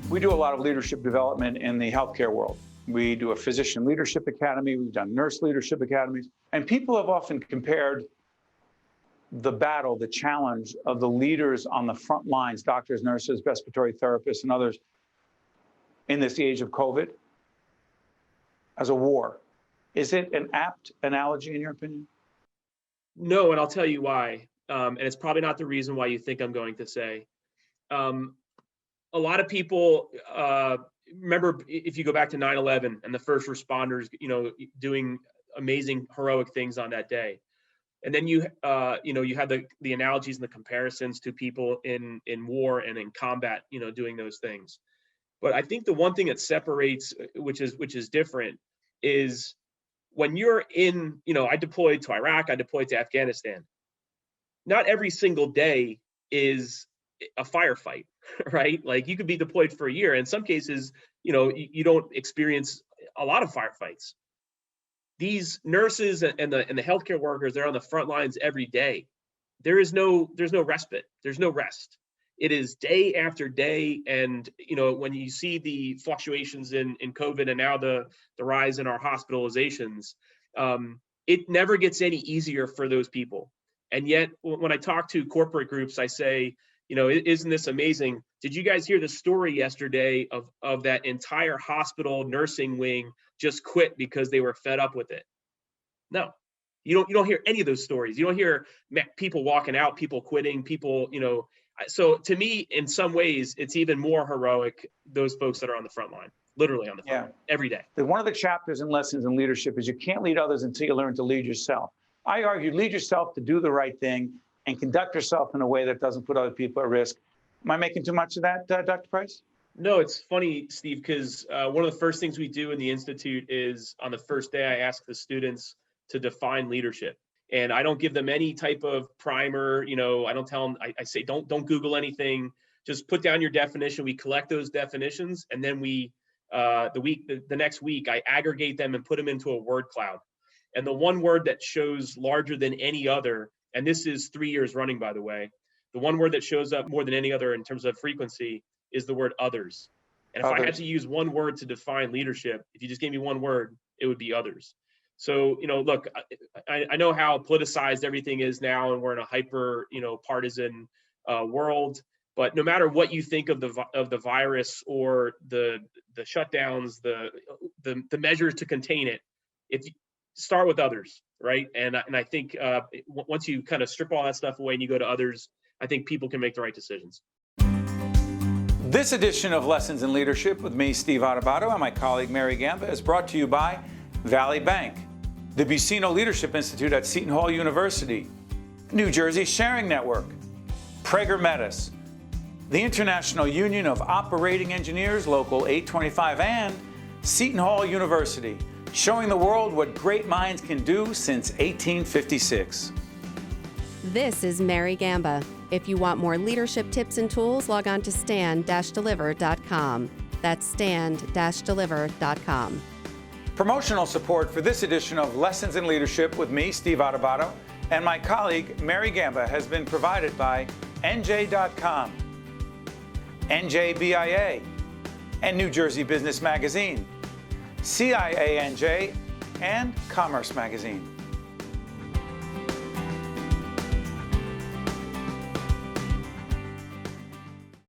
We do a lot of leadership development in the healthcare world. We do a physician leadership academy, we've done nurse leadership academies, and people have often compared the battle, the challenge of the leaders on the front lines, doctors, nurses, respiratory therapists, and others in this age of COVID as a war. Is it an apt analogy in your opinion? No, and I'll tell you why. And it's probably not the reason why you think I'm going to say. A lot of people remember if you go back to 9/11 and the first responders, doing amazing heroic things on that day. And then you had the analogies and the comparisons to people in war and in combat, doing those things. But I think the one thing that separates, which is different, is when you're in, I deployed to Iraq, I deployed to Afghanistan. Not every single day is a firefight, right? Like you could be deployed for a year. In some cases, you don't experience a lot of firefights. These nurses and the healthcare workers, they're on the front lines every day. There's no respite. There's no rest. It is day after day. And, when you see the fluctuations in COVID and now the rise in our hospitalizations, it never gets any easier for those people. And yet when I talk to corporate groups, I say, isn't this amazing? Did you guys hear the story yesterday of that entire hospital nursing wing just quit because they were fed up with it? No, you don't hear any of those stories. You don't hear people walking out, people quitting, people, So to me, in some ways, it's even more heroic, those folks that are on the front line, literally on the front line, every day. One of the chapters in Lessons in Leadership is you can't lead others until you learn to lead yourself. I argue lead yourself to do the right thing and conduct yourself in a way that doesn't put other people at risk. Am I making too much of that, Dr. Price? No, it's funny, Steve, because one of the first things we do in the Institute is on the first day, I ask the students to define leadership. And I don't give them any type of primer, I don't tell them, I say, don't Google anything, just put down your definition. We collect those definitions. And then the next week, I aggregate them and put them into a word cloud. And the one word that shows larger than any other, and this is 3 years running, by the way, the one word that shows up more than any other in terms of frequency is the word others. And if I had to use one word to define leadership, if you just gave me one word, it would be others. So, look, I know how politicized everything is now, and we're in a hyper, partisan world. But no matter what you think of the virus or the shutdowns, the measures to contain it, if you start with others, right? And I think once you kind of strip all that stuff away and you go to others, I think people can make the right decisions. This edition of Lessons in Leadership with me, Steve Adubato, and my colleague Mary Gamba is brought to you by Valley Bank, the Buccino Leadership Institute at Seton Hall University, New Jersey Sharing Network, Prager Metis, the International Union of Operating Engineers, Local 825, and Seton Hall University, showing the world what great minds can do since 1856. This is Mary Gamba. If you want more leadership tips and tools, log on to stand-deliver.com. That's stand-deliver.com. Promotional support for this edition of Lessons in Leadership with me, Steve Adubato, and my colleague, Mary Gamba, has been provided by NJ.com, NJBIA, and New Jersey Business Magazine, CIANJ, and Commerce Magazine.